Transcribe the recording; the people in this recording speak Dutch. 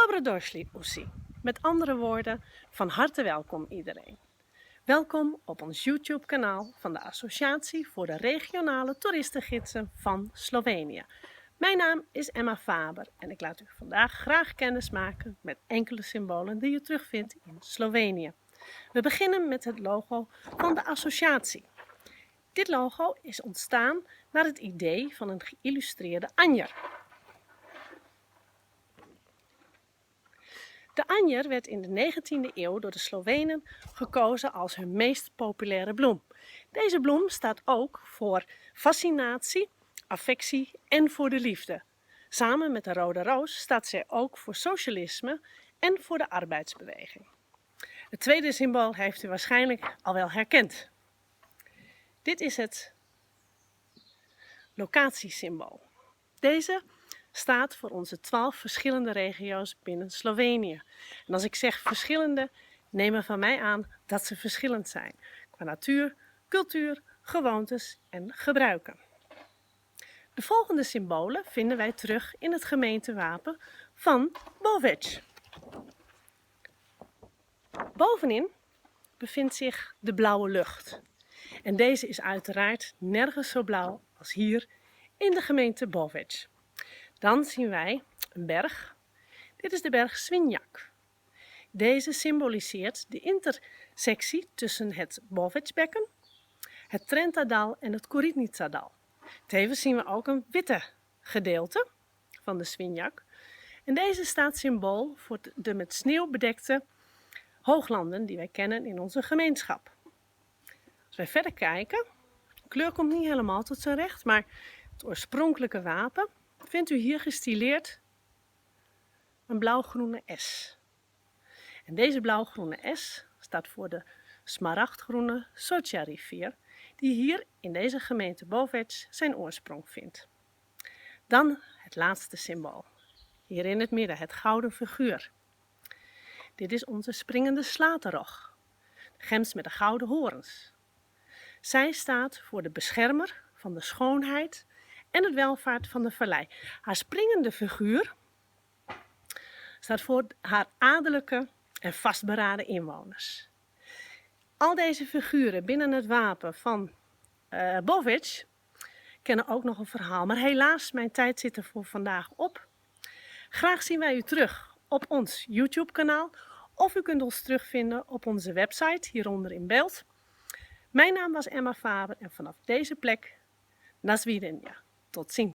Dobrodošli Usi. Met andere woorden, van harte welkom iedereen. Welkom op ons YouTube-kanaal van de Associatie voor de Regionale Toeristengidsen van Slovenië. Mijn naam is Emma Faber en ik laat u vandaag graag kennis maken met enkele symbolen die je terugvindt in Slovenië. We beginnen met het logo van de associatie. Dit logo is ontstaan naar het idee van een geïllustreerde anjer. De anjer werd in de 19e eeuw door de Slovenen gekozen als hun meest populaire bloem. Deze bloem staat ook voor fascinatie, affectie en voor de liefde. Samen met de rode roos staat zij ook voor socialisme en voor de arbeidsbeweging. Het tweede symbool heeft u waarschijnlijk al wel herkend. Dit is het locatiesymbool. Deze staat voor onze 12 verschillende regio's binnen Slovenië. En als ik zeg verschillende, neem er van mij aan dat ze verschillend zijn. Qua natuur, cultuur, gewoontes en gebruiken. De volgende symbolen vinden wij terug in het gemeentewapen van Boveč. Bovenin bevindt zich de blauwe lucht. En deze is uiteraard nergens zo blauw als hier in de gemeente Boveč. Dan zien wij een berg. Dit is de berg Svinjak. Deze symboliseert de intersectie tussen het Bovečbekken, het Trentadal en het Koritnica-dal. Tevens zien we ook een witte gedeelte van de Svinjak. En deze staat symbool voor de met sneeuw bedekte hooglanden die wij kennen in onze gemeenschap. Als wij verder kijken, de kleur komt niet helemaal tot zijn recht, maar het oorspronkelijke wapen vindt u hier gestileerd een blauwgroene S. En deze blauwgroene S staat voor de smaragdgroene Soča-rivier, die hier in deze gemeente Boveč zijn oorsprong vindt. Dan het laatste symbool. Hier in het midden het gouden figuur. Dit is onze springende slaterrog, de gems met de gouden horens. Zij staat voor de beschermer van de schoonheid en het welvaart van de vallei. Haar springende figuur staat voor haar adellijke en vastberaden inwoners. Al deze figuren binnen het wapen van Boveč kennen ook nog een verhaal. Maar helaas, mijn tijd zit er voor vandaag op. Graag zien wij u terug op ons YouTube-kanaal. Of u kunt ons terugvinden op onze website, hieronder in beeld. Mijn naam was Emma Faber en vanaf deze plek, na Svidenja. Tot ziens.